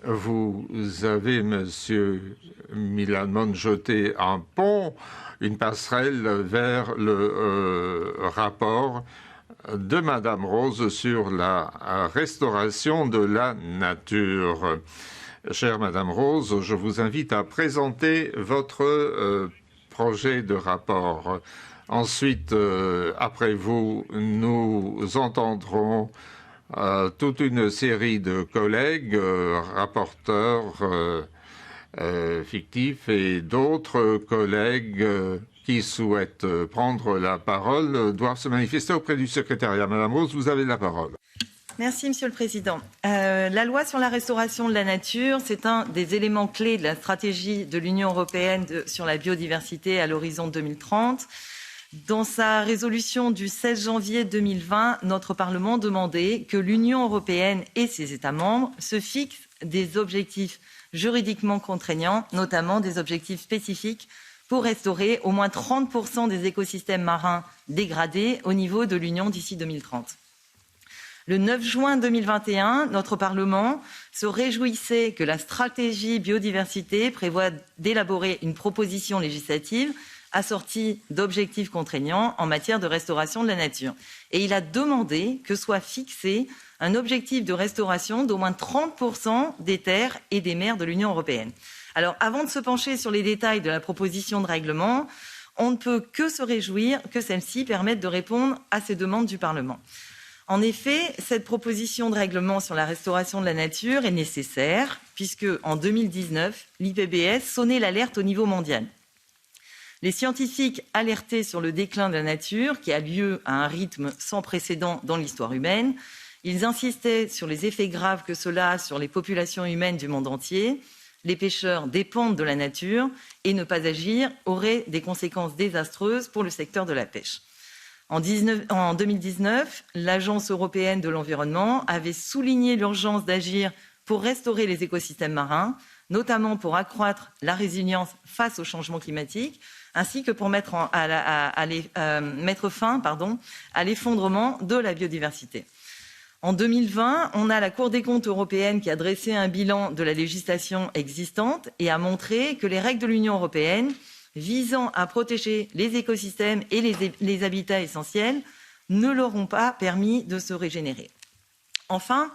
vous avez, Monsieur Milan, jeté un pont, une passerelle vers le rapport de Madame Rose sur la restauration de la nature. Chère Madame Rose, je vous invite à présenter votre projet de rapport. Ensuite, après vous, nous entendrons toute une série de collègues, rapporteurs fictifs et d'autres collègues qui souhaitent prendre la parole doivent se manifester auprès du secrétariat. Madame Rose, vous avez la parole. Merci, Monsieur le Président. La loi sur la restauration de la nature, c'est un des éléments clés de la stratégie de l'Union européenne sur la biodiversité à l'horizon 2030. Dans sa résolution du 16 janvier 2020, notre Parlement demandait que l'Union européenne et ses États membres se fixent des objectifs juridiquement contraignants, notamment des objectifs spécifiques pour restaurer au moins 30% des écosystèmes marins dégradés au niveau de l'Union d'ici 2030. Le 9 juin 2021, notre Parlement se réjouissait que la stratégie biodiversité prévoit d'élaborer une proposition législative assortie d'objectifs contraignants en matière de restauration de la nature. Et il a demandé que soit fixé un objectif de restauration d'au moins 30% des terres et des mers de l'Union européenne. Alors, avant de se pencher sur les détails de la proposition de règlement, on ne peut que se réjouir que celle-ci permette de répondre à ces demandes du Parlement. En effet, cette proposition de règlement sur la restauration de la nature est nécessaire puisque, en 2019, l'IPBES sonnait l'alerte au niveau mondial. Les scientifiques alertaient sur le déclin de la nature qui a lieu à un rythme sans précédent dans l'histoire humaine. Ils insistaient sur les effets graves que cela a sur les populations humaines du monde entier. Les pêcheurs dépendent de la nature et ne pas agir aurait des conséquences désastreuses pour le secteur de la pêche. En 2019, l'Agence européenne de l'environnement avait souligné l'urgence d'agir pour restaurer les écosystèmes marins, notamment pour accroître la résilience face au changement climatique, ainsi que pour mettre fin à l'effondrement de la biodiversité. En 2020, on a la Cour des comptes européenne qui a dressé un bilan de la législation existante et a montré que les règles de l'Union européenne visant à protéger les écosystèmes et les habitats essentiels ne leur ont pas permis de se régénérer. Enfin,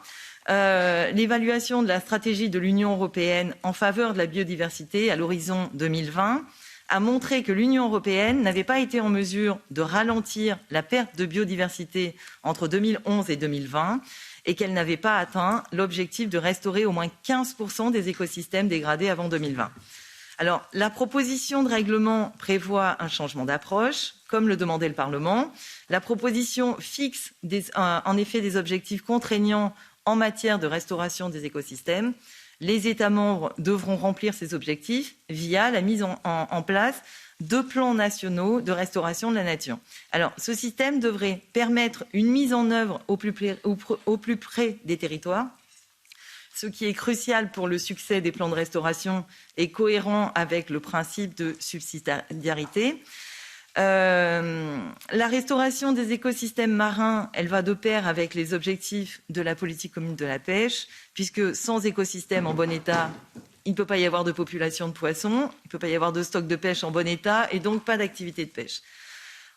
l'évaluation de la stratégie de l'Union européenne en faveur de la biodiversité à l'horizon 2020 a montré que l'Union européenne n'avait pas été en mesure de ralentir la perte de biodiversité entre 2011 et 2020 et qu'elle n'avait pas atteint l'objectif de restaurer au moins 15% des écosystèmes dégradés avant 2020. Alors, la proposition de règlement prévoit un changement d'approche, comme le demandait le Parlement. La proposition fixe en effet des objectifs contraignants en matière de restauration des écosystèmes. Les États membres devront remplir ces objectifs via la mise en place de plans nationaux de restauration de la nature. Alors, ce système devrait permettre une mise en œuvre au plus près des territoires, ce qui est crucial pour le succès des plans de restauration et cohérent avec le principe de subsidiarité. La restauration des écosystèmes marins, elle va de pair avec les objectifs de la politique commune de la pêche, puisque sans écosystème en bon état, il ne peut pas y avoir de population de poissons, il ne peut pas y avoir de stock de pêche en bon état et donc pas d'activité de pêche.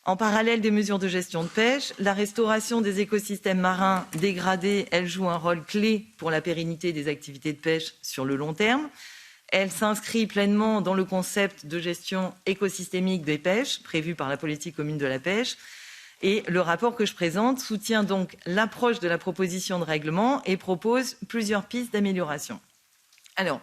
En parallèle des mesures de gestion de pêche, la restauration des écosystèmes marins dégradés, elle joue un rôle clé pour la pérennité des activités de pêche sur le long terme. Elle s'inscrit pleinement dans le concept de gestion écosystémique des pêches prévu par la politique commune de la pêche. Et le rapport que je présente soutient donc l'approche de la proposition de règlement et propose plusieurs pistes d'amélioration. Alors,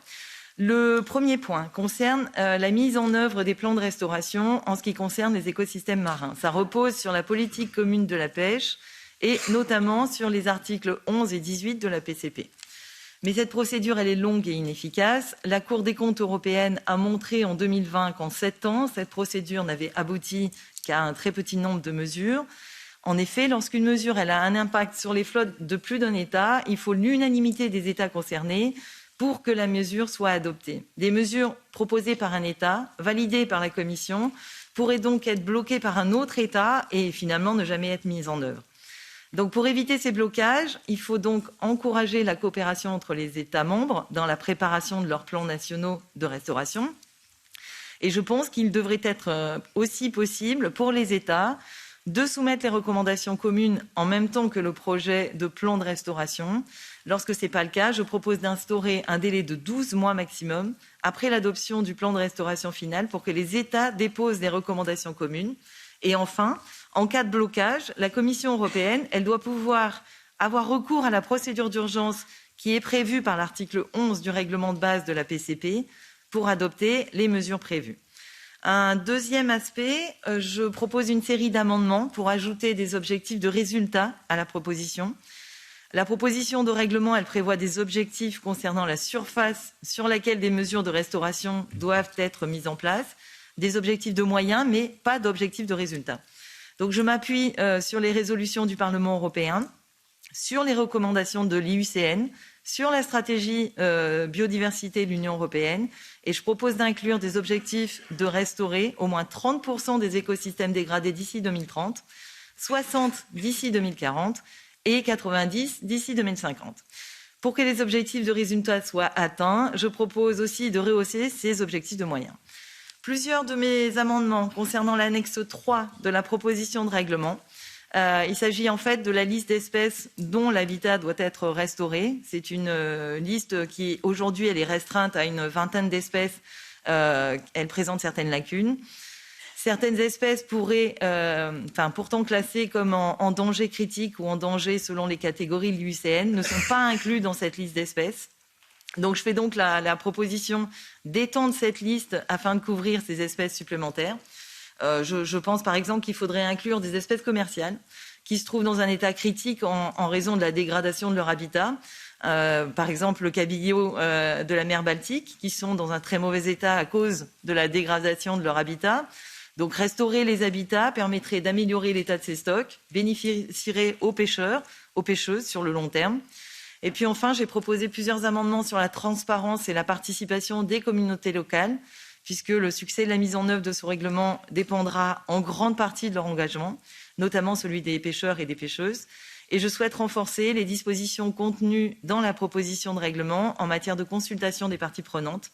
le premier point concerne la mise en œuvre des plans de restauration en ce qui concerne les écosystèmes marins. Ça repose sur la politique commune de la pêche et notamment sur les articles 11 et 18 de la PCP. Mais cette procédure, elle est longue et inefficace. La Cour des comptes européenne a montré en 2020 qu'en 7 ans, cette procédure n'avait abouti qu'à un très petit nombre de mesures. En effet, lorsqu'une mesure elle a un impact sur les flottes de plus d'un État, il faut l'unanimité des États concernés pour que la mesure soit adoptée. Des mesures proposées par un État, validées par la Commission, pourraient donc être bloquées par un autre État et finalement ne jamais être mises en œuvre. Donc, pour éviter ces blocages, il faut donc encourager la coopération entre les États membres dans la préparation de leurs plans nationaux de restauration. Et je pense qu'il devrait être aussi possible pour les États de soumettre les recommandations communes en même temps que le projet de plan de restauration. Lorsque ce n'est pas le cas, je propose d'instaurer un délai de 12 mois maximum après l'adoption du plan de restauration final pour que les États déposent des recommandations communes. Et enfin, en cas de blocage, la Commission européenne, elle doit pouvoir avoir recours à la procédure d'urgence qui est prévue par l'article 11 du règlement de base de la PCP pour adopter les mesures prévues. Un deuxième aspect, je propose une série d'amendements pour ajouter des objectifs de résultat à la proposition. La proposition de règlement, elle prévoit des objectifs concernant la surface sur laquelle des mesures de restauration doivent être mises en place, des objectifs de moyens, mais pas d'objectifs de résultat. Donc je m'appuie sur les résolutions du Parlement européen, sur les recommandations de l'IUCN, sur la stratégie biodiversité de l'Union européenne, et je propose d'inclure des objectifs de restaurer au moins 30% des écosystèmes dégradés d'ici 2030, 60 d'ici 2040 et 90 d'ici 2050. Pour que les objectifs de résultat soient atteints, je propose aussi de rehausser ces objectifs de moyens. Plusieurs de mes amendements concernant l'annexe 3 de la proposition de règlement. Il s'agit en fait de la liste d'espèces dont l'habitat doit être restauré. C'est une liste qui, aujourd'hui, elle est restreinte à une vingtaine d'espèces. Elle présente certaines lacunes. Certaines espèces pourraient, pourtant classées comme en danger critique ou en danger selon les catégories de l'IUCN, ne sont pas incluses dans cette liste d'espèces. Donc, je fais donc la proposition d'étendre cette liste afin de couvrir ces espèces supplémentaires. Je pense par exemple qu'il faudrait inclure des espèces commerciales qui se trouvent dans un état critique en raison de la dégradation de leur habitat. Par exemple, le cabillaud de la mer Baltique, qui sont dans un très mauvais état à cause de la dégradation de leur habitat. Donc, restaurer les habitats permettrait d'améliorer l'état de ces stocks, bénéficierait aux pêcheurs, aux pêcheuses sur le long terme. Et puis enfin, j'ai proposé plusieurs amendements sur la transparence et la participation des communautés locales, puisque le succès de la mise en œuvre de ce règlement dépendra en grande partie de leur engagement, notamment celui des pêcheurs et des pêcheuses. Et je souhaite renforcer les dispositions contenues dans la proposition de règlement en matière de consultation des parties prenantes,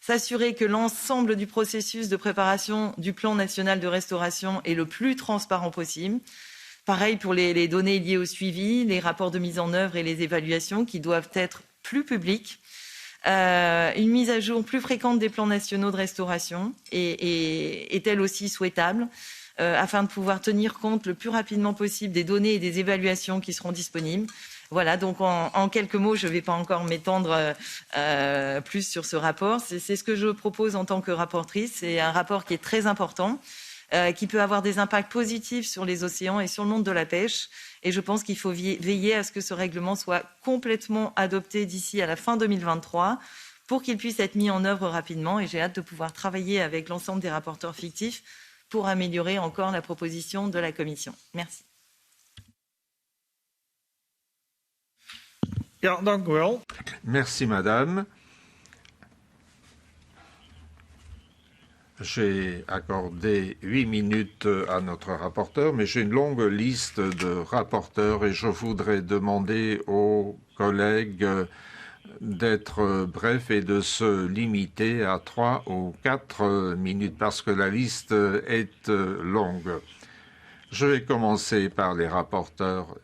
s'assurer que l'ensemble du processus de préparation du plan national de restauration est le plus transparent possible. Pareil pour les données liées au suivi, les rapports de mise en œuvre et les évaluations qui doivent être plus publics. Une mise à jour plus fréquente des plans nationaux de restauration est elle aussi souhaitable afin de pouvoir tenir compte le plus rapidement possible des données et des évaluations qui seront disponibles. Voilà, donc en quelques mots, je ne vais pas encore m'étendre plus sur ce rapport. C'est ce que je propose en tant que rapporteure. C'est un rapport qui est très important, qui peut avoir des impacts positifs sur les océans et sur le monde de la pêche. Et je pense qu'il faut veiller à ce que ce règlement soit complètement adopté d'ici à la fin 2023 pour qu'il puisse être mis en œuvre rapidement. Et j'ai hâte de pouvoir travailler avec l'ensemble des rapporteurs fictifs pour améliorer encore la proposition de la Commission. Merci. Ja, dank u wel. Merci, madame. J'ai accordé 8 minutes à notre rapporteur, mais j'ai une longue liste de rapporteurs et je voudrais demander aux collègues d'être brefs et de se limiter à 3 ou 4 minutes parce que la liste est longue. Je vais commencer par les rapporteurs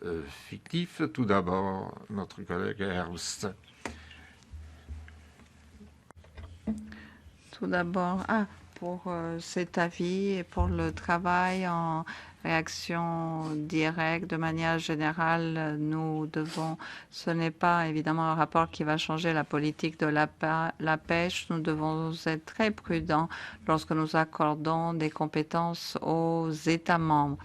fictifs. Tout d'abord, notre collègue Ernst. Tout d'abord, pour cet avis et pour le travail en réaction directe, de manière générale, nous devons, ce n'est pas évidemment un rapport qui va changer la politique de la pêche. Nous devons être très prudents lorsque nous accordons des compétences aux États membres.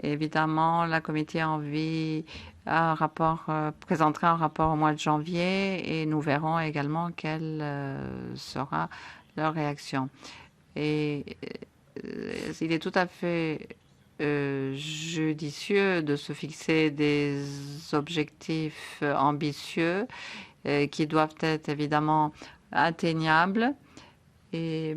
Évidemment, la comité a envie présentera un rapport au mois de janvier et nous verrons également quelle sera leur réaction. Et il est tout à fait judicieux de se fixer des objectifs ambitieux qui doivent être évidemment atteignables. Et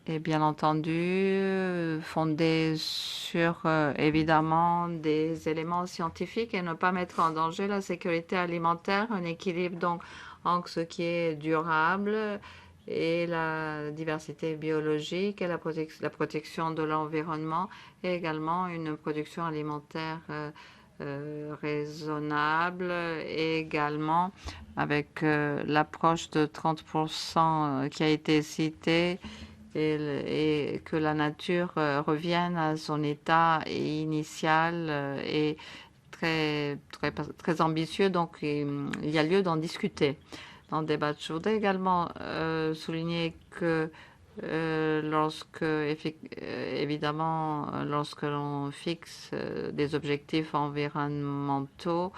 Et bien entendu, fondé sur évidemment des éléments scientifiques et ne pas mettre en danger la sécurité alimentaire, un équilibre donc entre ce qui est durable et la diversité biologique et la protection de l'environnement et également une production alimentaire raisonnable et également avec l'approche de 30% qui a été citée et que la nature revienne à son état initial et très ambitieux. Donc, il y a lieu d'en discuter, d'en débattre. Je voudrais également souligner que évidemment, lorsque l'on fixe des objectifs environnementaux,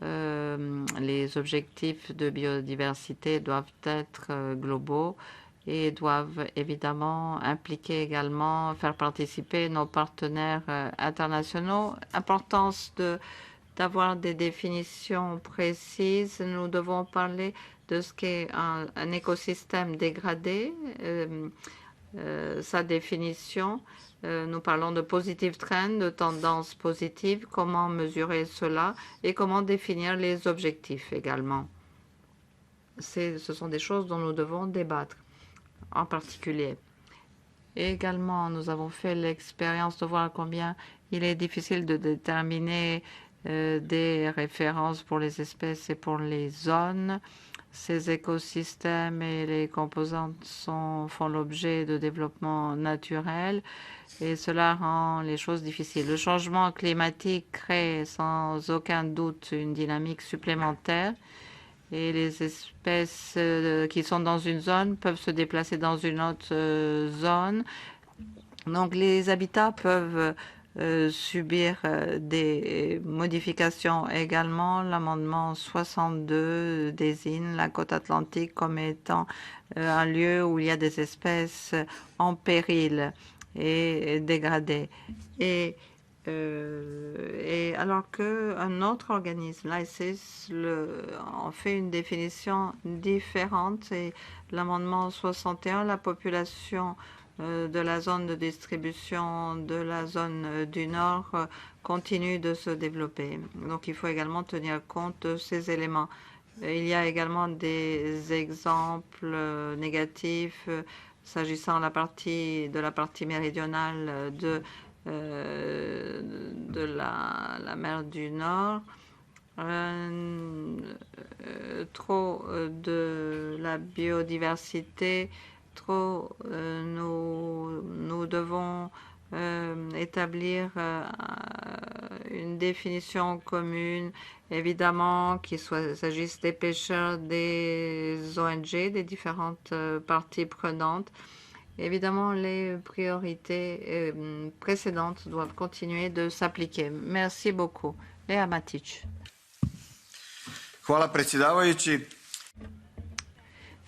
les objectifs de biodiversité doivent être globaux et doivent évidemment impliquer également, faire participer nos partenaires internationaux. Importance d'avoir des définitions précises. Nous devons parler de ce qu'est un écosystème dégradé, sa définition. Nous parlons de positive trend, de tendance positive, comment mesurer cela et comment définir les objectifs également. Ce sont des choses dont nous devons débattre en particulier. Et également, nous avons fait l'expérience de voir combien il est difficile de déterminer des références pour les espèces et pour les zones. Ces écosystèmes et les composantes font l'objet de développement naturel et cela rend les choses difficiles. Le changement climatique crée sans aucun doute une dynamique supplémentaire et les espèces qui sont dans une zone peuvent se déplacer dans une autre zone. Donc les habitats peuvent subir des modifications également. L'amendement 62 désigne la côte atlantique comme étant un lieu où il y a des espèces en péril et dégradées. Et alors qu'un autre organisme, l'ICES, en fait une définition différente. Et l'amendement 61, la population de la zone de distribution de la zone du Nord continue de se développer. Donc il faut également tenir compte de ces éléments. Il y a également des exemples négatifs s'agissant de la partie méridionale de la mer du Nord, trop de la biodiversité, nous devons établir une définition commune, évidemment, qu'il s'agisse des pêcheurs, des ONG, des différentes parties prenantes. Évidemment, les priorités précédentes doivent continuer de s'appliquer. Merci beaucoup. Léa Matic. Hvala predsjedavajući.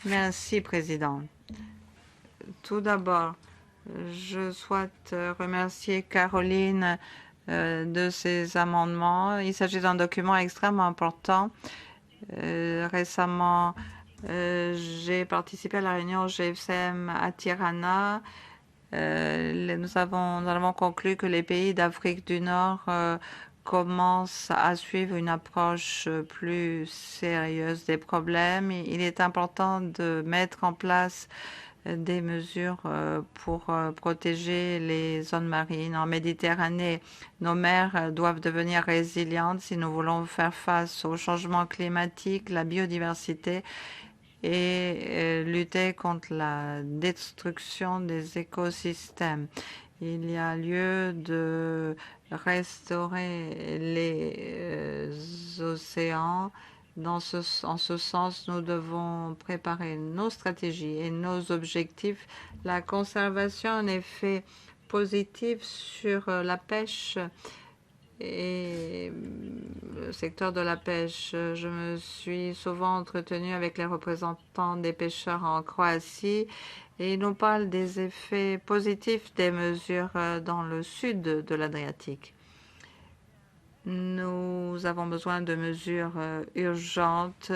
Merci, Président. Tout d'abord, je souhaite remercier Caroline de ses amendements. Il s'agit d'un document extrêmement important. Récemment, j'ai participé à la réunion GFCM à Tirana. Nous avons conclu que les pays d'Afrique du Nord commencent à suivre une approche plus sérieuse des problèmes. Il est important de mettre en place des mesures pour protéger les zones marines. En Méditerranée, nos mers doivent devenir résilientes si nous voulons faire face au changement climatique, la biodiversité et lutter contre la destruction des écosystèmes. Il y a lieu de restaurer les océans. En ce sens, nous devons préparer nos stratégies et nos objectifs. La conservation a un effet positif sur la pêche et le secteur de la pêche. Je me suis souvent entretenue avec les représentants des pêcheurs en Croatie et ils nous parlent des effets positifs des mesures dans le sud de l'Adriatique. Nous avons besoin de mesures urgentes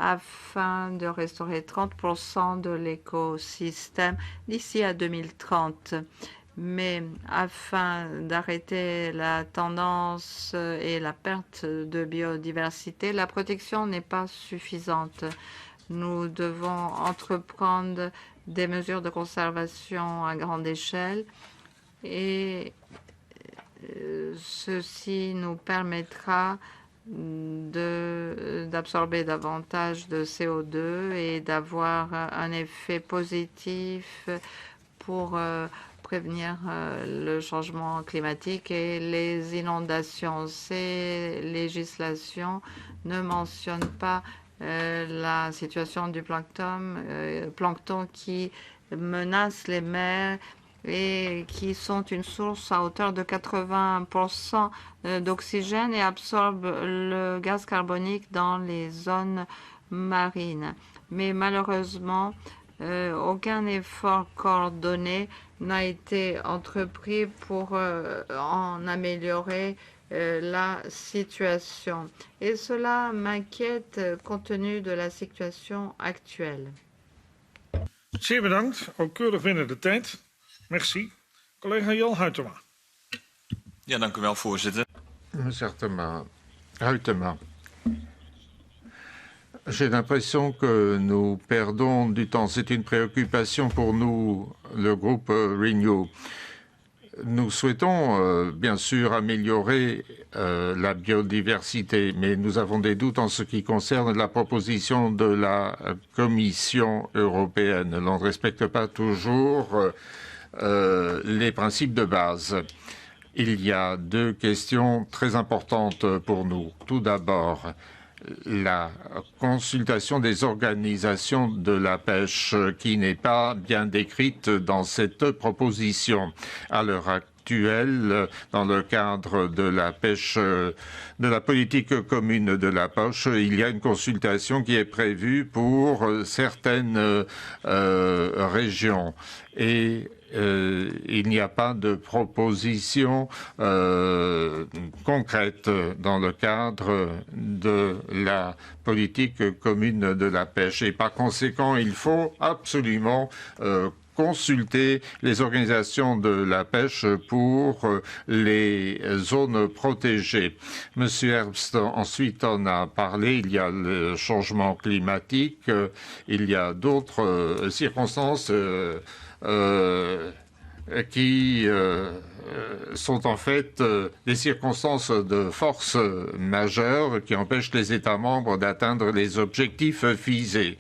afin de restaurer 30% de l'écosystème d'ici à 2030. Mais afin d'arrêter la tendance et la perte de biodiversité, la protection n'est pas suffisante. Nous devons entreprendre des mesures de conservation à grande échelle et ceci nous permettra d'absorber davantage de CO2 et d'avoir un effet positif pour prévenir le changement climatique et les inondations. Ces législations ne mentionnent pas la situation du plancton qui menace les mers et qui sont une source à hauteur de 80% d'oxygène et absorbent le gaz carbonique dans les zones marines. Mais malheureusement, aucun effort coordonné n'a été entrepris pour en améliorer la situation. Et cela m'inquiète compte tenu de la situation actuelle. Zeer bedankt, ook keurig binnen de tijd. Merci. Collega Jan Huytema. Ja, dank u wel, voorzitter. Monsieur Huytema. J'ai l'impression que nous perdons du temps. C'est une préoccupation pour nous, le groupe Renew. Nous souhaitons bien sûr améliorer la biodiversité, mais nous avons des doutes en ce qui concerne la proposition de la Commission européenne. L'on ne respecte pas toujours les principes de base. Il y a deux questions très importantes pour nous. Tout d'abord, la consultation des organisations de la pêche qui n'est pas bien décrite dans cette proposition. À l'heure actuelle, dans le cadre de la pêche, de la politique commune de la pêche, il y a une consultation qui est prévue pour certaines régions. Et il n'y a pas de proposition concrète dans le cadre de la politique commune de la pêche. Et par conséquent, il faut absolument consulter les organisations de la pêche pour les zones protégées. Monsieur Herbst, ensuite, en a parlé. Il y a le changement climatique, il y a d'autres circonstances qui sont en fait des circonstances de force majeures qui empêchent les États membres d'atteindre les objectifs visés.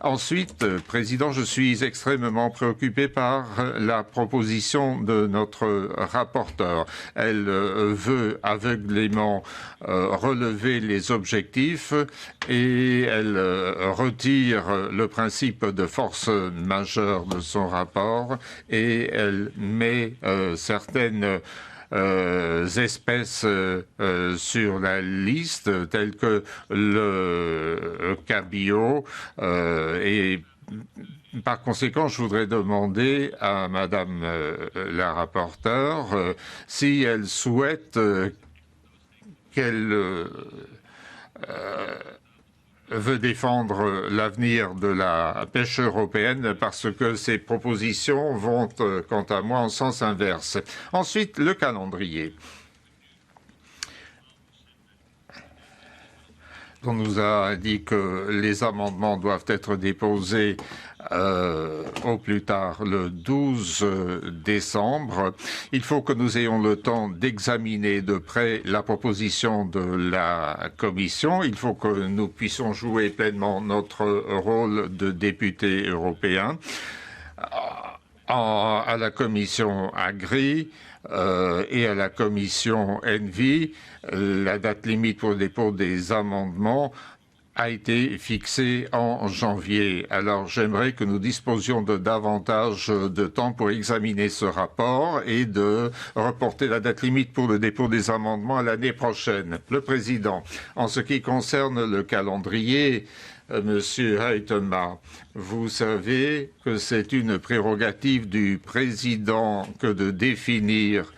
Ensuite, Président, je suis extrêmement préoccupé par la proposition de notre rapporteur. Elle veut aveuglément relever les objectifs et elle retire le principe de force majeure de son rapport et elle met certaines espèces sur la liste, telles que le cabillaud. Et par conséquent, je voudrais demander à Madame la rapporteure si elle souhaite qu'elle veut défendre l'avenir de la pêche européenne parce que ces propositions vont, quant à moi, en sens inverse. Ensuite, le calendrier. On nous a dit que les amendements doivent être déposés au plus tard le 12 décembre. Il faut que nous ayons le temps d'examiner de près la proposition de la Commission. Il faut que nous puissions jouer pleinement notre rôle de député européen. À la Commission Agri et à la Commission Envi, la date limite pour le dépôt des amendements a été fixée en janvier. Alors j'aimerais que nous disposions de davantage de temps pour examiner ce rapport et de reporter la date limite pour le dépôt des amendements à l'année prochaine. Le Président, en ce qui concerne le calendrier, Monsieur Huytema, vous savez que c'est une prérogative du Président que de définir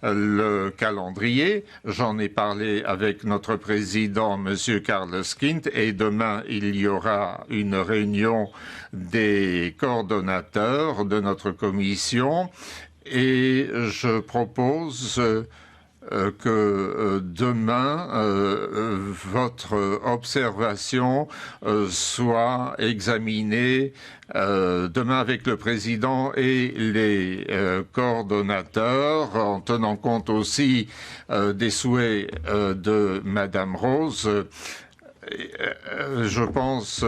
le calendrier. J'en ai parlé avec notre président, M. Carlos Quint, et demain, il y aura une réunion des coordonnateurs de notre commission. Et je propose que demain, votre observation soit examinée demain avec le président et les coordonnateurs, en tenant compte aussi des souhaits de Madame Rose. Je pense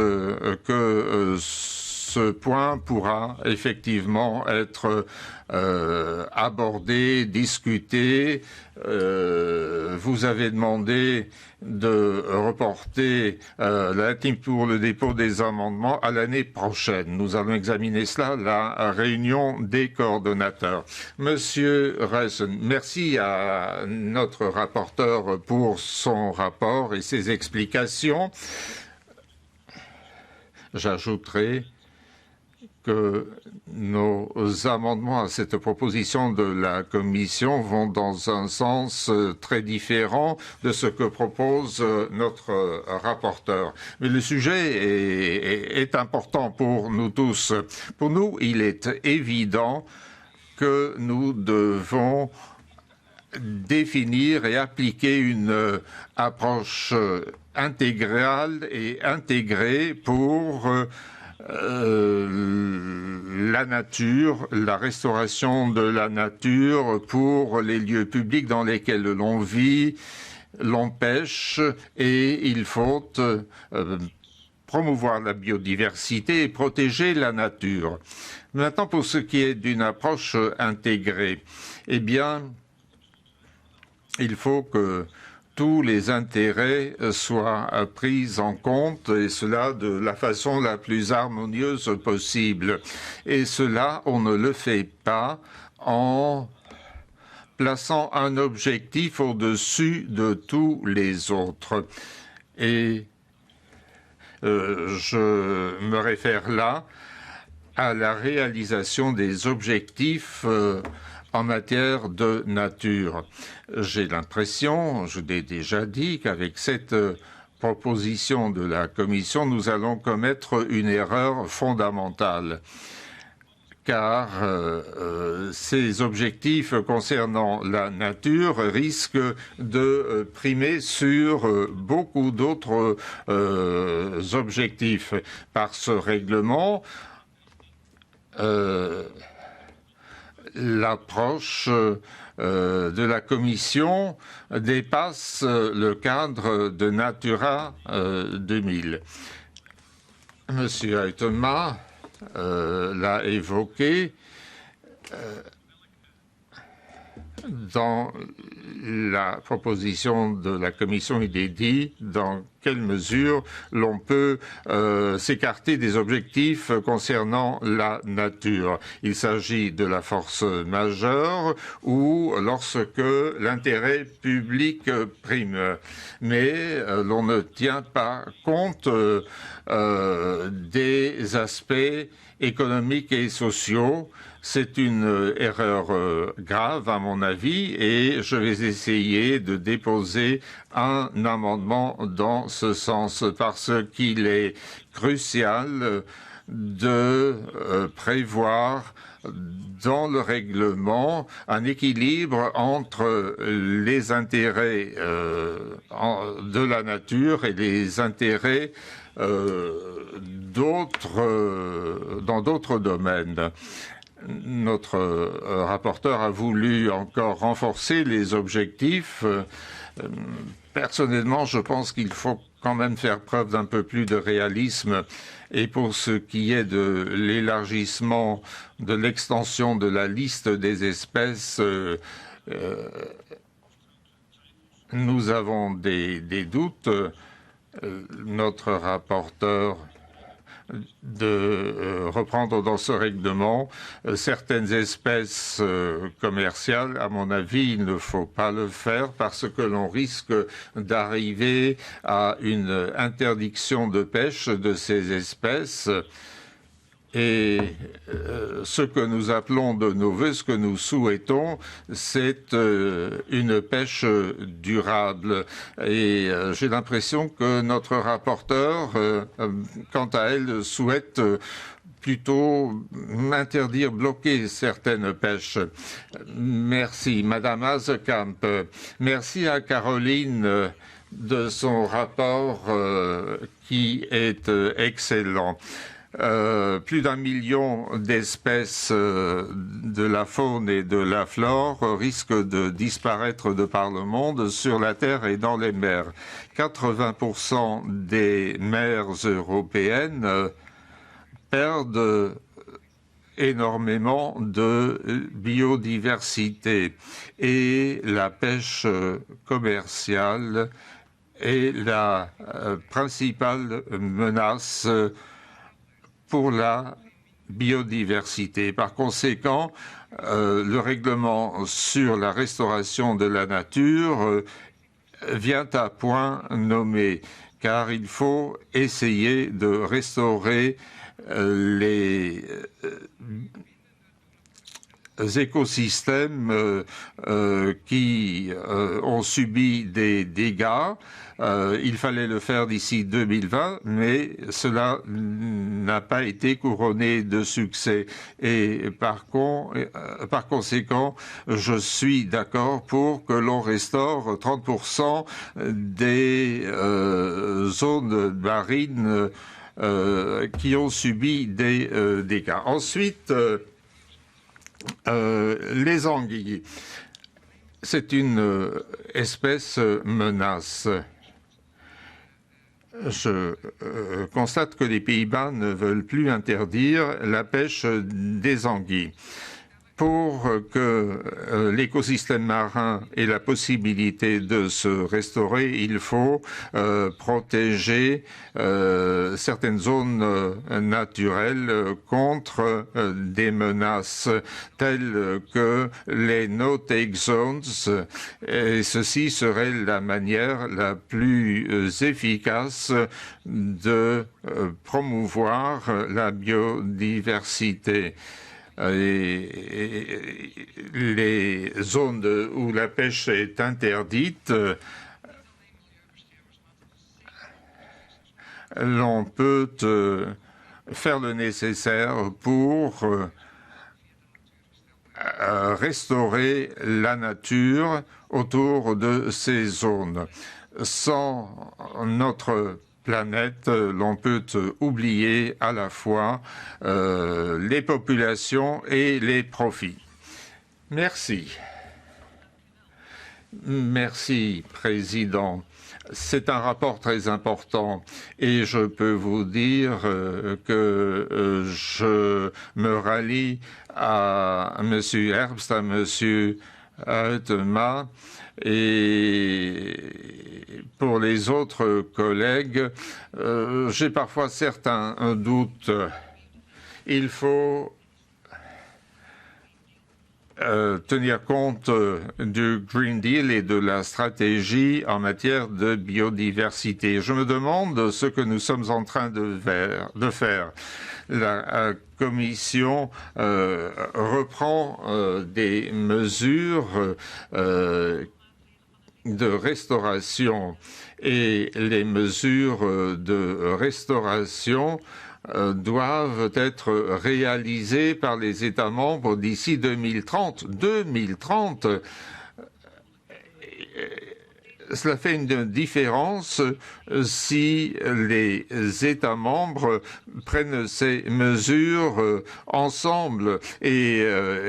que ce point pourra effectivement être abordé, discuté. Vous avez demandé de reporter la date pour le dépôt des amendements à l'année prochaine. Nous allons examiner cela à la réunion des coordonnateurs. Monsieur Reysen, merci à notre rapporteur pour son rapport et ses explications. J'ajouterai que nos amendements à cette proposition de la Commission vont dans un sens très différent de ce que propose notre rapporteur. Mais le sujet est important pour nous tous. Pour nous, il est évident que nous devons définir et appliquer une approche intégrale et intégrée pour la nature, la restauration de la nature pour les lieux publics dans lesquels l'on vit, l'on pêche, et il faut promouvoir la biodiversité et protéger la nature. Maintenant, pour ce qui est d'une approche intégrée, eh bien, il faut que tous les intérêts soient pris en compte, et cela de la façon la plus harmonieuse possible. Et cela, on ne le fait pas en plaçant un objectif au-dessus de tous les autres. Et je me réfère là à la réalisation des objectifs en matière de nature. J'ai l'impression, je l'ai déjà dit, qu'avec cette proposition de la Commission, nous allons commettre une erreur fondamentale. Car ces objectifs concernant la nature risquent de primer sur beaucoup d'autres objectifs. Par ce règlement, l'approche de la Commission dépasse le cadre de Natura 2000. Monsieur Huytema l'a évoqué. Dans la proposition de la Commission, il est dit dans quelle mesure l'on peut s'écarter des objectifs concernant la nature. Il s'agit de la force majeure ou lorsque l'intérêt public prime. Mais l'on ne tient pas compte des aspects économiques et sociaux. C'est une erreur grave à mon avis et je vais essayer de déposer un amendement dans ce sens parce qu'il est crucial de prévoir dans le règlement un équilibre entre les intérêts de la nature et les intérêts dans d'autres domaines. Notre rapporteur a voulu encore renforcer les objectifs. Personnellement, je pense qu'il faut quand même faire preuve d'un peu plus de réalisme. Et pour ce qui est de l'élargissement, de l'extension de la liste des espèces, nous avons des doutes. Notre rapporteur de reprendre dans ce règlement certaines espèces commerciales. À mon avis, il ne faut pas le faire parce que l'on risque d'arriver à une interdiction de pêche de ces espèces. Et ce que nous appelons de nos voeux, ce que nous souhaitons, c'est une pêche durable. Et j'ai l'impression que notre rapporteur, quant à elle, souhaite plutôt interdire, bloquer certaines pêches. Merci, Madame Hazekamp. Merci à Caroline de son rapport qui est excellent. Plus d'1 million d'espèces de la faune et de la flore risquent de disparaître de par le monde sur la terre et dans les mers. 80% des mers européennes perdent énormément de biodiversité et la pêche commerciale est la principale menace pour la biodiversité. Par conséquent, le règlement sur la restauration de la nature vient à point nommé, car il faut essayer de restaurer les écosystèmes qui ont subi des dégâts. Il fallait le faire d'ici 2020, mais cela n'a pas été couronné de succès. Et par conséquent, je suis d'accord pour que l'on restaure 30% des zones marines qui ont subi des dégâts. Ensuite, les anguilles. C'est une espèce menace. Je constate que les Pays-Bas ne veulent plus interdire la pêche des anguilles. Pour que l'écosystème marin ait la possibilité de se restaurer, il faut protéger certaines zones naturelles contre des menaces telles que les no-take zones. Et ceci serait la manière la plus efficace de promouvoir la biodiversité. Et les zones où la pêche est interdite, l'on peut faire le nécessaire pour restaurer la nature autour de ces zones. Sans notre planète, l'on peut oublier à la fois les populations et les profits. Merci. Merci, Président. C'est un rapport très important et je peux vous dire que je me rallie à M. Herbst, à M. Huitema. Et pour les autres collègues, j'ai parfois certains doutes. Il faut tenir compte du Green Deal et de la stratégie en matière de biodiversité. Je me demande ce que nous sommes en train de faire. La Commission reprend des mesures de restauration et les mesures de restauration doivent être réalisées par les États membres d'ici 2030. 2030, cela fait une différence si les États membres prennent ces mesures ensemble et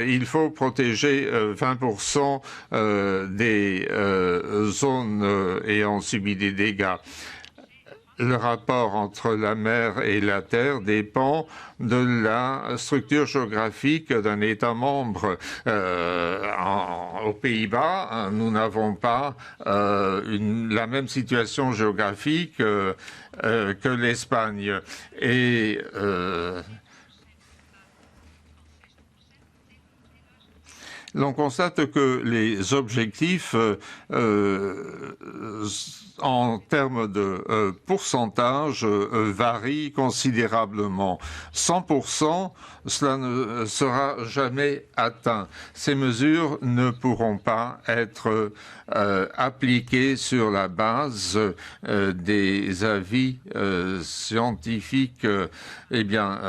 il faut protéger 20% des zones ayant subi des dégâts. Le rapport entre la mer et la terre dépend de la structure géographique d'un État membre. Aux Pays-Bas, nous n'avons pas la même situation géographique que l'Espagne. Et l'on constate que les objectifs en termes de pourcentage varient considérablement. 100%, cela ne sera jamais atteint. Ces mesures ne pourront pas être appliquées sur la base des avis scientifiques. Eh bien,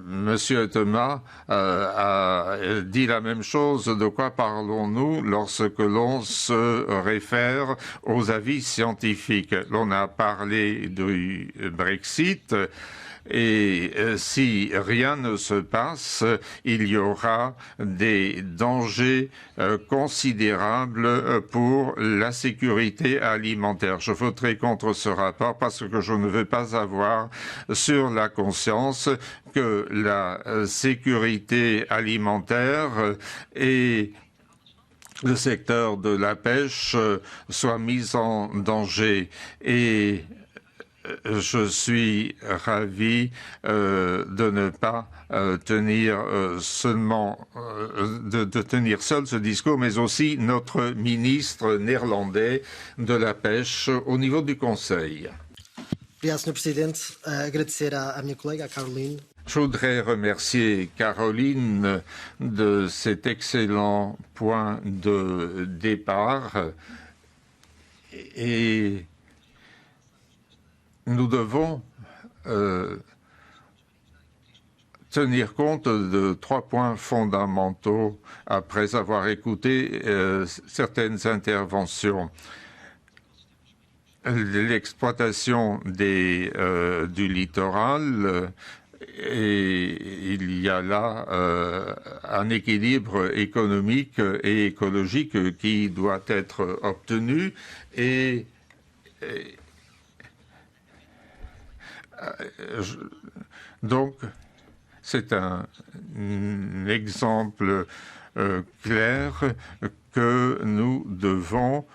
Monsieur Thomas a dit la même chose. De quoi parlons-nous lorsque l'on se réfère aux avis scientifiques? L'on a parlé du Brexit. Et si rien ne se passe, il y aura des dangers considérables pour la sécurité alimentaire. Je voterai contre ce rapport parce que je ne veux pas avoir sur la conscience que la sécurité alimentaire et le secteur de la pêche soit mis en danger. Et je suis ravi de ne pas tenir seulement de tenir seul ce discours, mais aussi notre ministre néerlandais de la pêche au niveau du Conseil. Sr. Presidente, agradecer à minha colega, à Caroline. Je voudrais remercier Caroline de cet excellent point de départ et nous devons tenir compte de 3 points fondamentaux après avoir écouté certaines interventions. L'exploitation du littoral, et il y a là un équilibre économique et écologique qui doit être obtenu donc, c'est un exemple clair que nous devons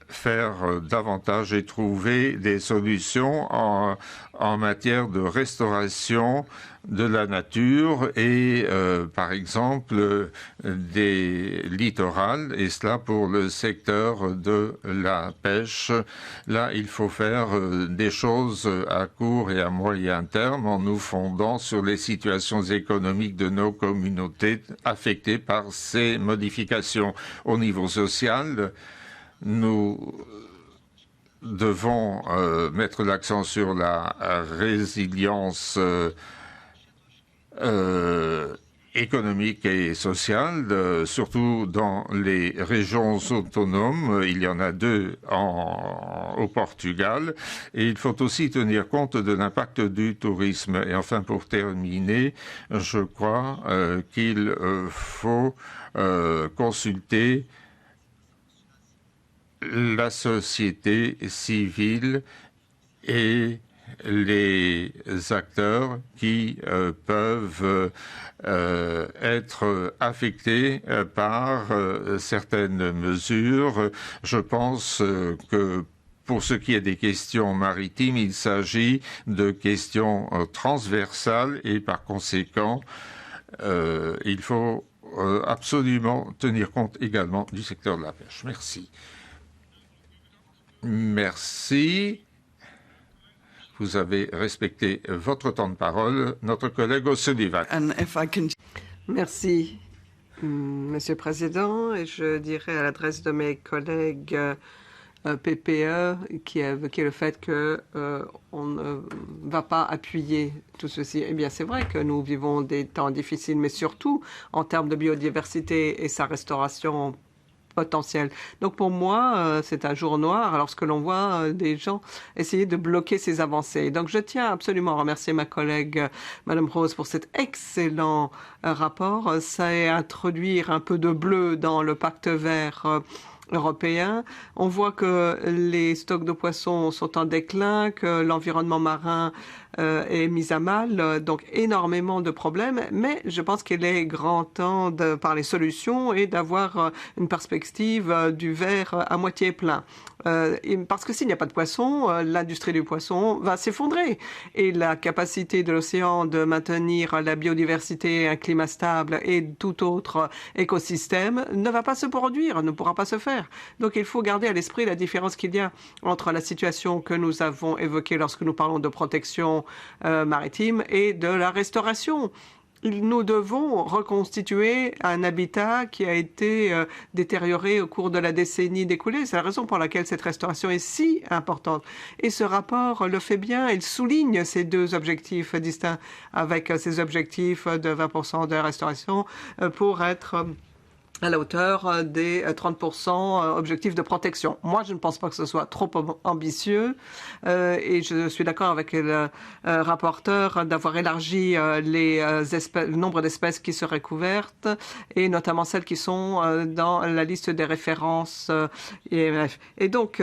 faire davantage et trouver des solutions en matière de restauration de la nature et par exemple des littorales, et cela pour le secteur de la pêche. Là, il faut faire des choses à court et à moyen terme en nous fondant sur les situations économiques de nos communautés affectées par ces modifications. Au niveau social, nous devons mettre l'accent sur la résilience économique et sociale, surtout dans les régions autonomes. Il y en a 2 au Portugal. Et il faut aussi tenir compte de l'impact du tourisme. Et enfin, pour terminer, je crois qu'il faut consulter la société civile et les acteurs qui peuvent être affectés par certaines mesures. Je pense que pour ce qui est des questions maritimes, il s'agit de questions transversales et par conséquent, il faut absolument tenir compte également du secteur de la pêche. Merci. Merci. Vous avez respecté votre temps de parole. Notre collègue O'Sullivan. Merci, Monsieur le Président. Et je dirais à l'adresse de mes collègues PPE qui a évoqué le fait qu'on ne va pas appuyer tout ceci. Eh bien, c'est vrai que nous vivons des temps difficiles, mais surtout en termes de biodiversité et sa restauration potentiel. Donc pour moi, c'est un jour noir lorsque l'on voit des gens essayer de bloquer ces avancées. Donc je tiens absolument à remercier ma collègue Madame Rose pour cet excellent rapport. Ça est introduire un peu de bleu dans le pacte vert européen. On voit que les stocks de poissons sont en déclin, que l'environnement marin est mise à mal, donc énormément de problèmes, mais je pense qu'il est grand temps de parler solutions et d'avoir une perspective du verre à moitié plein. Parce que s'il n'y a pas de poissons, l'industrie du poisson va s'effondrer et la capacité de l'océan de maintenir la biodiversité, un climat stable et tout autre écosystème ne va pas se produire, ne pourra pas se faire. Donc il faut garder à l'esprit la différence qu'il y a entre la situation que nous avons évoquée lorsque nous parlons de protection maritime et de la restauration. Nous devons reconstituer un habitat qui a été détérioré au cours de la décennie écoulée. C'est la raison pour laquelle cette restauration est si importante. Et ce rapport le fait bien. Il souligne ces deux objectifs distincts avec ces objectifs de 20% de restauration pour être à la hauteur des 30% objectifs de protection. Moi, je ne pense pas que ce soit trop ambitieux et je suis d'accord avec le rapporteur d'avoir élargi le nombre d'espèces qui seraient couvertes et notamment celles qui sont dans la liste des références IMF. Et donc,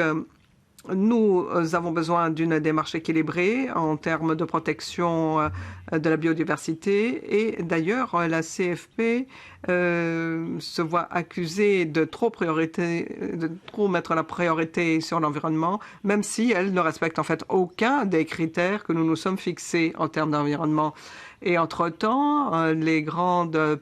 nous avons besoin d'une démarche équilibrée en termes de protection de la biodiversité et d'ailleurs la CFP se voit accusée de trop mettre la priorité sur l'environnement, même si elle ne respecte en fait aucun des critères que nous nous sommes fixés en termes d'environnement. Et entre-temps, les grandes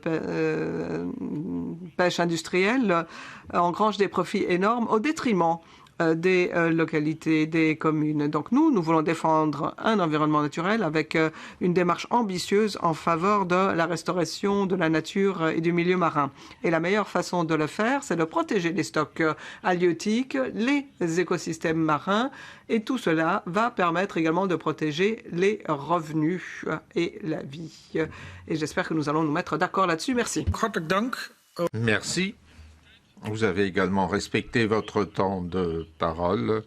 pêches industrielles engrangent des profits énormes au détriment des localités, des communes. Donc nous voulons défendre un environnement naturel avec une démarche ambitieuse en faveur de la restauration de la nature et du milieu marin. Et la meilleure façon de le faire, c'est de protéger les stocks halieutiques, les écosystèmes marins, et tout cela va permettre également de protéger les revenus et la vie. Et j'espère que nous allons nous mettre d'accord là-dessus. Merci. Hartelijk dank. Merci. Vous avez également respecté votre temps de parole.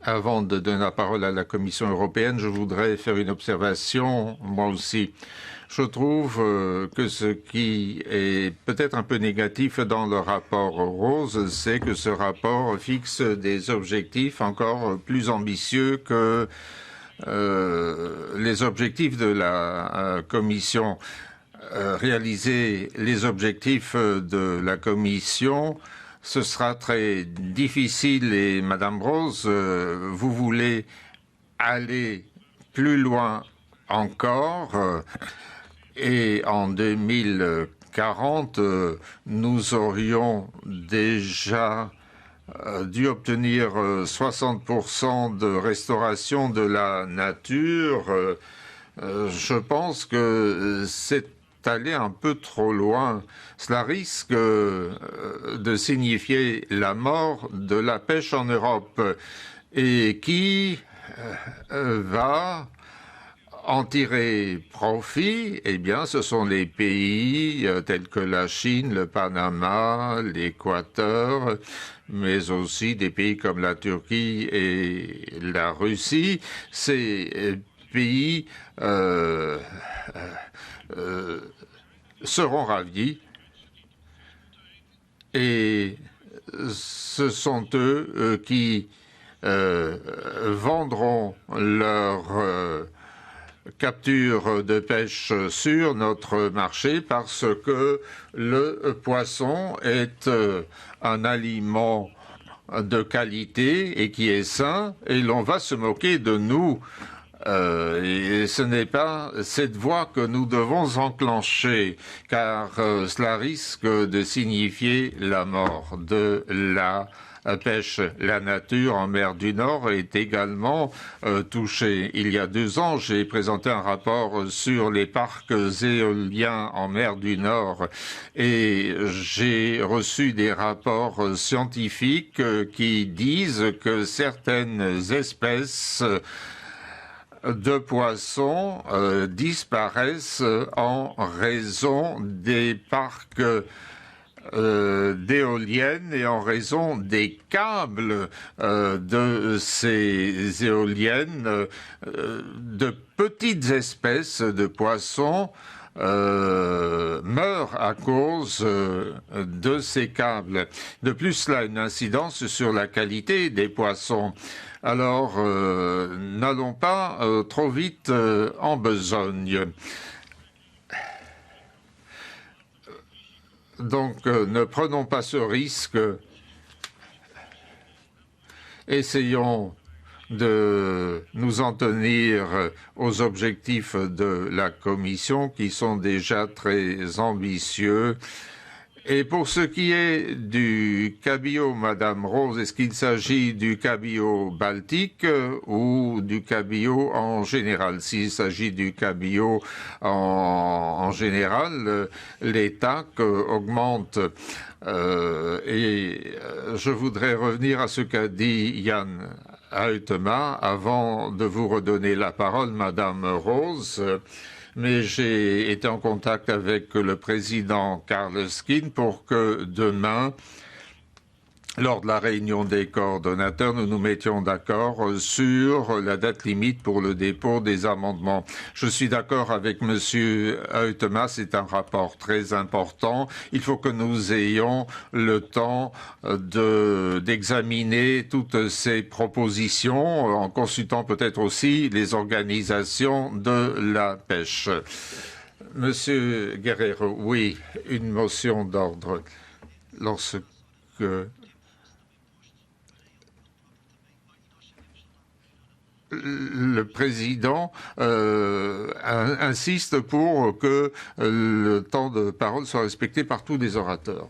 Avant de donner la parole à la Commission européenne, je voudrais faire une observation, moi aussi. Je trouve que ce qui est peut-être un peu négatif dans le rapport Rose, c'est que ce rapport fixe des objectifs encore plus ambitieux que les objectifs de la Commission. Réaliser les objectifs de la Commission, ce sera très difficile et Madame Rose, vous voulez aller plus loin encore et en 2040, nous aurions déjà dû obtenir 60% de restauration de la nature. Je pense que c'est aller un peu trop loin. Cela risque de signifier la mort de la pêche en Europe. Et qui va en tirer profit? Eh bien, ce sont les pays tels que la Chine, le Panama, l'Équateur, mais aussi des pays comme la Turquie et la Russie. Ces pays seront ravis et ce sont eux qui vendront leur capture de pêche sur notre marché parce que le poisson est un aliment de qualité et qui est sain et l'on va se moquer de nous. Et ce n'est pas cette voie que nous devons enclencher, car cela risque de signifier la mort de la pêche. La nature en mer du Nord est également touchée. Il y a 2 ans, j'ai présenté un rapport sur les parcs éoliens en mer du Nord et j'ai reçu des rapports scientifiques qui disent que certaines espèces de poissons disparaissent en raison des parcs d'éoliennes et en raison des câbles de ces éoliennes, de petites espèces de poissons meurent à cause de ces câbles. De plus, cela a une incidence sur la qualité des poissons. Alors, n'allons pas trop vite en besogne. Donc, ne prenons pas ce risque. Essayons de nous en tenir aux objectifs de la Commission qui sont déjà très ambitieux. Et pour ce qui est du cabillaud, Madame Rose, est-ce qu'il s'agit du cabillaud baltique ou du cabillaud en général? S'il s'agit du cabillaud en général, les TAC augmentent. Et je voudrais revenir à ce qu'a dit Yann Huitema avant de vous redonner la parole, Madame Rose. Mais j'ai été en contact avec le président Carl Skin pour que demain, lors de la réunion des coordonnateurs, nous nous mettions d'accord sur la date limite pour le dépôt des amendements. Je suis d'accord avec Monsieur Huitema, c'est un rapport très important. Il faut que nous ayons le temps d'examiner toutes ces propositions en consultant peut-être aussi les organisations de la pêche. Monsieur Guerrero, oui, une motion d'ordre. Lorsque le président insiste pour que le temps de parole soit respecté par tous les orateurs.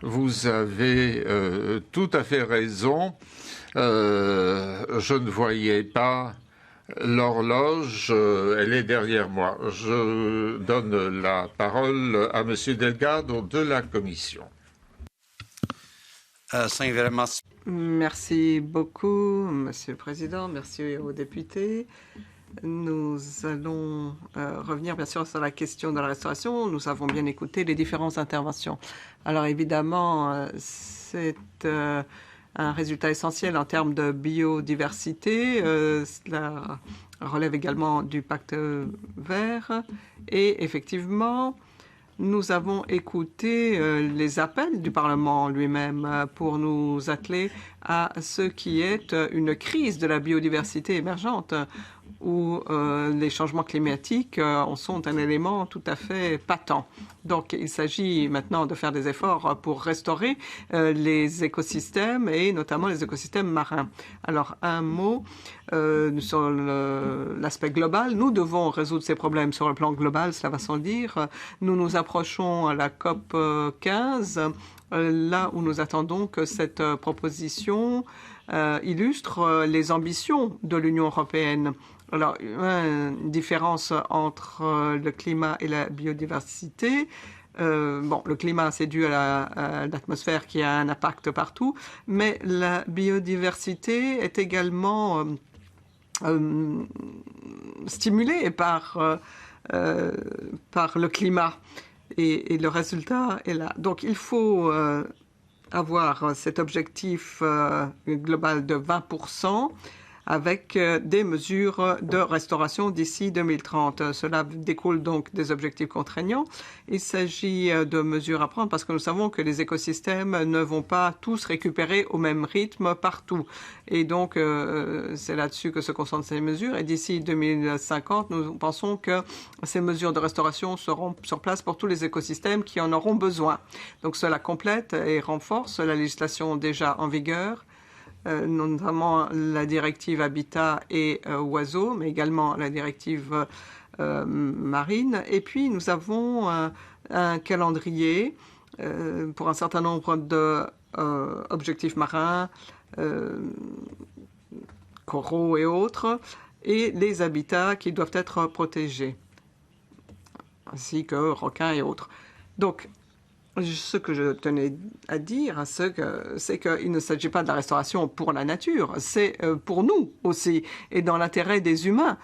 Vous avez tout à fait raison. Je ne voyais pas l'horloge, elle est derrière moi. Je donne la parole à Monsieur Delgado de la Commission. Merci beaucoup, Monsieur le Président. Merci aux députés. Nous allons revenir bien sûr sur la question de la restauration. Nous avons bien écouté les différentes interventions. Alors évidemment, c'est un résultat essentiel en termes de biodiversité. Cela relève également du pacte vert. Et effectivement, nous avons écouté les appels du Parlement lui-même pour nous atteler à ce qui est une crise de la biodiversité émergente, où les changements climatiques sont un élément tout à fait patent. Donc il s'agit maintenant de faire des efforts pour restaurer les écosystèmes et notamment les écosystèmes marins. Alors un mot sur l'aspect global. Nous devons résoudre ces problèmes sur le plan global, cela va sans dire. Nous nous approchons à la COP 15, là où nous attendons que cette proposition illustre les ambitions de l'Union européenne. Alors, une différence entre le climat et la biodiversité. Le climat, c'est dû à l'atmosphère qui a un impact partout, mais la biodiversité est également stimulée par le climat. Et le résultat est là. Donc, il faut avoir cet objectif global de 20%. Avec des mesures de restauration d'ici 2030. Cela découle donc des objectifs contraignants. Il s'agit de mesures à prendre parce que nous savons que les écosystèmes ne vont pas tous récupérer au même rythme partout. Et donc, c'est là-dessus que se concentrent ces mesures. Et d'ici 2050, nous pensons que ces mesures de restauration seront sur place pour tous les écosystèmes qui en auront besoin. Donc, cela complète et renforce la législation déjà en vigueur, notamment la directive Habitat et Oiseaux, mais également la directive marine. Et puis, nous avons un calendrier pour un certain nombre d'objectifs marins, coraux et autres, et les habitats qui doivent être protégés, ainsi que requins et autres. Donc, ce que je tenais à dire, c'est qu'il ne s'agit pas de la restauration pour la nature, c'est pour nous aussi, et dans l'intérêt des humains.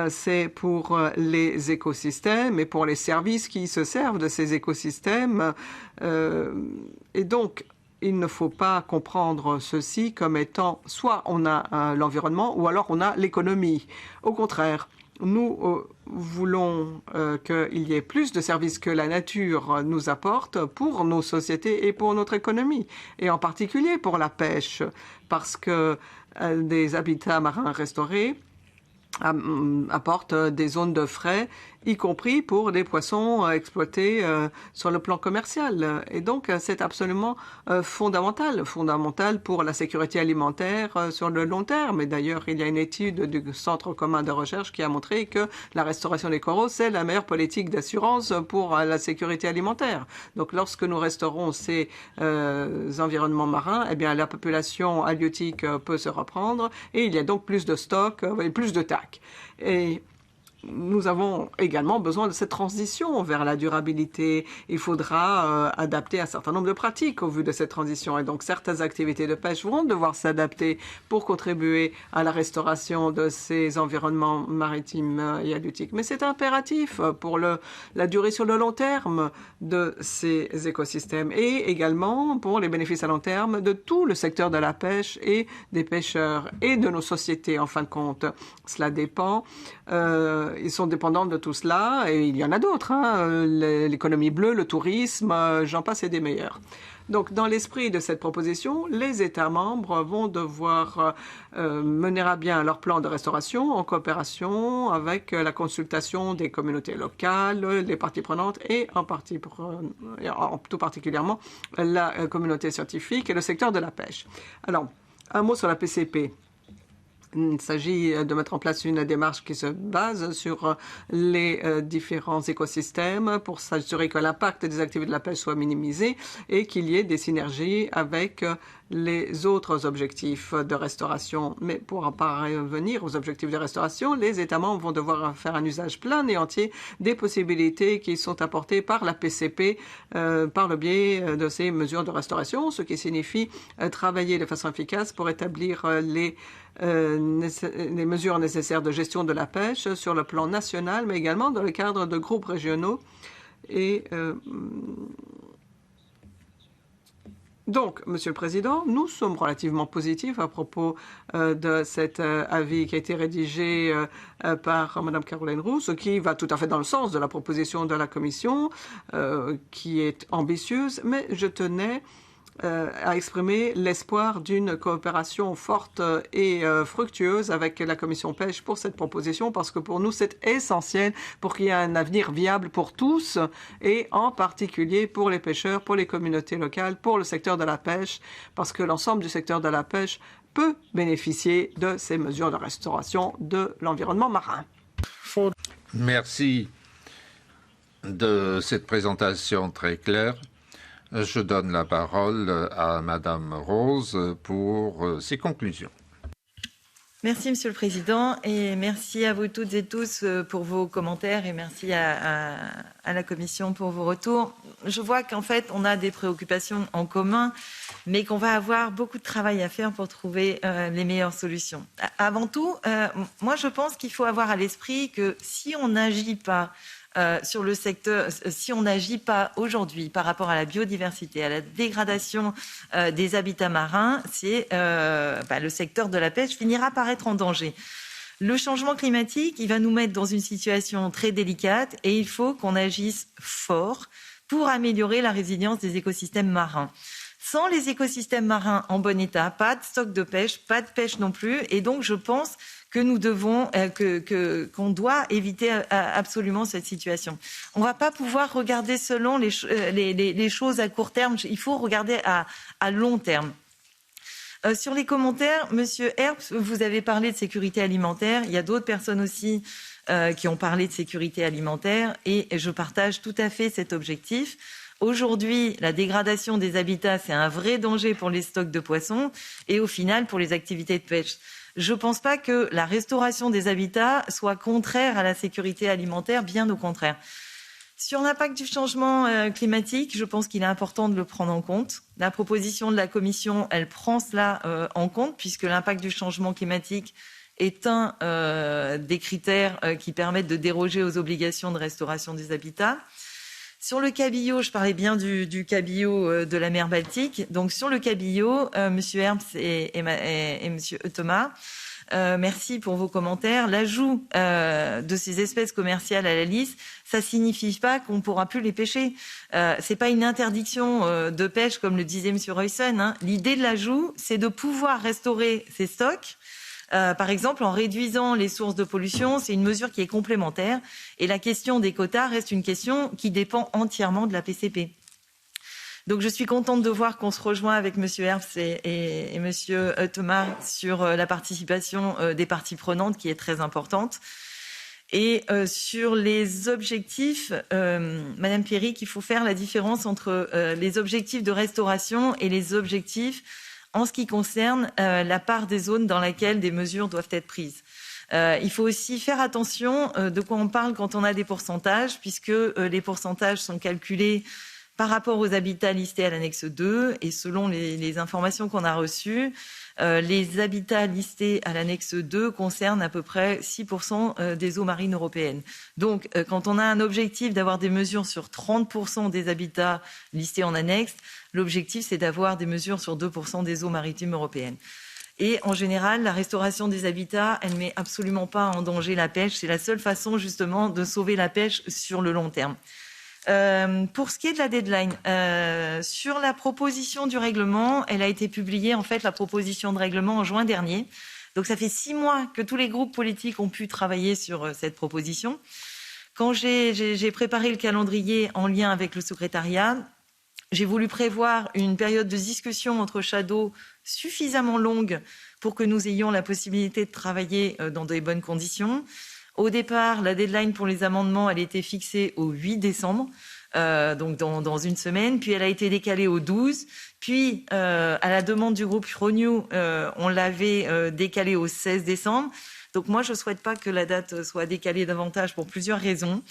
C'est pour les écosystèmes et pour les services qui se servent de ces écosystèmes. Et donc, il ne faut pas comprendre ceci comme étant soit on a l'environnement ou alors on a l'économie. Au contraire, nous voulons qu'il y ait plus de services que la nature nous apporte pour nos sociétés et pour notre économie, et en particulier pour la pêche, parce que des habitats marins restaurés apportent des zones de frais, y compris pour des poissons exploités sur le plan commercial. Et donc, c'est absolument fondamental pour la sécurité alimentaire sur le long terme. Et d'ailleurs, il y a une étude du Centre commun de recherche qui a montré que la restauration des coraux, c'est la meilleure politique d'assurance pour la sécurité alimentaire. Donc, lorsque nous restaurons ces environnements marins, eh bien, la population halieutique peut se reprendre et il y a donc plus de stocks et plus de TAC. Et nous avons également besoin de cette transition vers la durabilité. Il faudra adapter un certain nombre de pratiques au vu de cette transition. Et donc, certaines activités de pêche vont devoir s'adapter pour contribuer à la restauration de ces environnements maritimes et halieutiques. Mais c'est impératif pour la durée sur le long terme de ces écosystèmes et également pour les bénéfices à long terme de tout le secteur de la pêche et des pêcheurs et de nos sociétés, en fin de compte. Cela dépend. Ils sont dépendants de tout cela et il y en a d'autres, l'économie bleue, le tourisme, j'en passe et des meilleurs. Donc, dans l'esprit de cette proposition, les États membres vont devoir mener à bien leur plan de restauration en coopération avec la consultation des communautés locales, les parties prenantes et tout particulièrement la communauté scientifique et le secteur de la pêche. Alors, un mot sur la PCP. Il s'agit de mettre en place une démarche qui se base sur les différents écosystèmes pour s'assurer que l'impact des activités de la pêche soit minimisé et qu'il y ait des synergies avec les autres objectifs de restauration. Mais pour parvenir aux objectifs de restauration, les États membres vont devoir faire un usage plein et entier des possibilités qui sont apportées par la PCP par le biais de ces mesures de restauration, ce qui signifie travailler de façon efficace pour établir les mesures nécessaires de gestion de la pêche sur le plan national, mais également dans le cadre de groupes régionaux. Et donc, Monsieur le Président, nous sommes relativement positifs à propos de cet avis qui a été rédigé par Madame Caroline Roux, ce qui va tout à fait dans le sens de la proposition de la Commission, qui est ambitieuse, mais je tenais à exprimer l'espoir d'une coopération forte et fructueuse avec la Commission pêche pour cette proposition, parce que pour nous, c'est essentiel pour qu'il y ait un avenir viable pour tous, et en particulier pour les pêcheurs, pour les communautés locales, pour le secteur de la pêche, parce que l'ensemble du secteur de la pêche peut bénéficier de ces mesures de restauration de l'environnement marin. Merci de cette présentation très claire. Je donne la parole à Madame Rose pour ses conclusions. Merci, Monsieur le Président, et merci à vous toutes et tous pour vos commentaires et merci à la Commission pour vos retours. Je vois qu'en fait, on a des préoccupations en commun, mais qu'on va avoir beaucoup de travail à faire pour trouver les meilleures solutions. Avant tout, moi, je pense qu'il faut avoir à l'esprit que si on n'agit pas sur le secteur, si on n'agit pas aujourd'hui par rapport à la biodiversité, à la dégradation des habitats marins, le secteur de la pêche finira par être en danger. Le changement climatique, il va nous mettre dans une situation très délicate et il faut qu'on agisse fort pour améliorer la résilience des écosystèmes marins. Sans les écosystèmes marins en bon état, pas de stock de pêche, pas de pêche non plus, et donc je pense que nous devons, qu'on doit éviter absolument cette situation. On ne va pas pouvoir regarder selon les choses à court terme. Il faut regarder à long terme. Sur les commentaires, Monsieur Herbst, vous avez parlé de sécurité alimentaire. Il y a d'autres personnes aussi qui ont parlé de sécurité alimentaire et je partage tout à fait cet objectif. Aujourd'hui, la dégradation des habitats, c'est un vrai danger pour les stocks de poissons et au final pour les activités de pêche. Je ne pense pas que la restauration des habitats soit contraire à la sécurité alimentaire, bien au contraire. Sur l'impact du changement climatique, je pense qu'il est important de le prendre en compte. La proposition de la Commission, elle prend cela en compte, puisque l'impact du changement climatique est un des critères qui permettent de déroger aux obligations de restauration des habitats. Sur le cabillaud, je parlais bien du cabillaud de la mer Baltique. Donc sur le cabillaud, Monsieur Herbst et Monsieur Thomas, merci pour vos commentaires. L'ajout de ces espèces commerciales à la liste, ça signifie pas qu'on pourra plus les pêcher. C'est pas une interdiction de pêche comme le disait Monsieur Royston. Hein. L'idée de l'ajout, c'est de pouvoir restaurer ces stocks. Par exemple, en réduisant les sources de pollution, c'est une mesure qui est complémentaire. Et la question des quotas reste une question qui dépend entièrement de la PCP. Donc, je suis contente de voir qu'on se rejoint avec Monsieur Herbst et Monsieur Thomas sur la participation des parties prenantes, qui est très importante. Et sur les objectifs, Madame Pierrick, il faut faire la différence entre les objectifs de restauration et les objectifs en ce qui concerne la part des zones dans laquelle des mesures doivent être prises. Il faut aussi faire attention de quoi on parle quand on a des pourcentages, puisque les pourcentages sont calculés par rapport aux habitats listés à l'annexe 2, et selon les informations qu'on a reçues, les habitats listés à l'annexe 2 concernent à peu près 6% des eaux marines européennes. Donc, quand on a un objectif d'avoir des mesures sur 30% des habitats listés en annexe, l'objectif, c'est d'avoir des mesures sur 2% des eaux maritimes européennes. Et en général, la restauration des habitats, elle ne met absolument pas en danger la pêche. C'est la seule façon, justement, de sauver la pêche sur le long terme. Pour ce qui est de la deadline, sur la proposition du règlement, elle a été publiée, en fait, la proposition de règlement en juin dernier. Donc, ça fait 6 mois que tous les groupes politiques ont pu travailler sur cette proposition. Quand j'ai préparé le calendrier en lien avec le secrétariat, j'ai voulu prévoir une période de discussion entre shadows suffisamment longue pour que nous ayons la possibilité de travailler dans de bonnes conditions. Au départ, la deadline pour les amendements, elle était fixée au 8 décembre, donc dans une semaine. Puis elle a été décalée au 12. Puis, à la demande du groupe Renew, on l'avait décalée au 16 décembre. Donc moi, je ne souhaite pas que la date soit décalée davantage pour plusieurs raisons,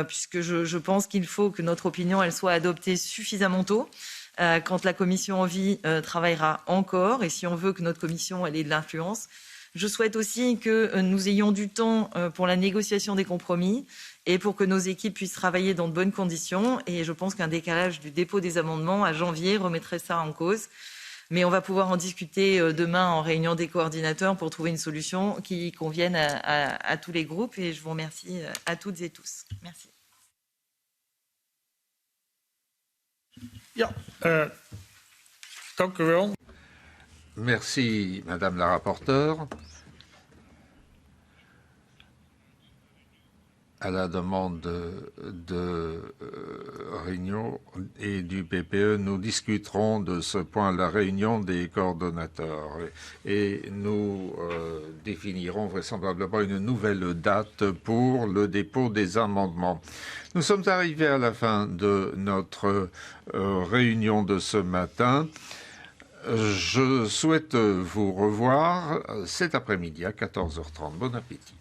puisque je pense qu'il faut que notre opinion elle soit adoptée suffisamment tôt. Quand la commission Envie travaillera encore, et si on veut que notre commission elle ait de l'influence. Je souhaite aussi que nous ayons du temps pour la négociation des compromis et pour que nos équipes puissent travailler dans de bonnes conditions. Et je pense qu'un décalage du dépôt des amendements à janvier remettrait ça en cause. Mais on va pouvoir en discuter demain en réunion des coordinateurs pour trouver une solution qui convienne à tous les groupes. Et je vous remercie à toutes et tous. Merci. Ja, dank u wel. Merci, Madame la rapporteure. À la demande de Réunion et du PPE, nous discuterons de ce point à la réunion des coordonnateurs et nous définirons vraisemblablement une nouvelle date pour le dépôt des amendements. Nous sommes arrivés à la fin de notre réunion de ce matin. Je souhaite vous revoir cet après-midi à 14h30. Bon appétit.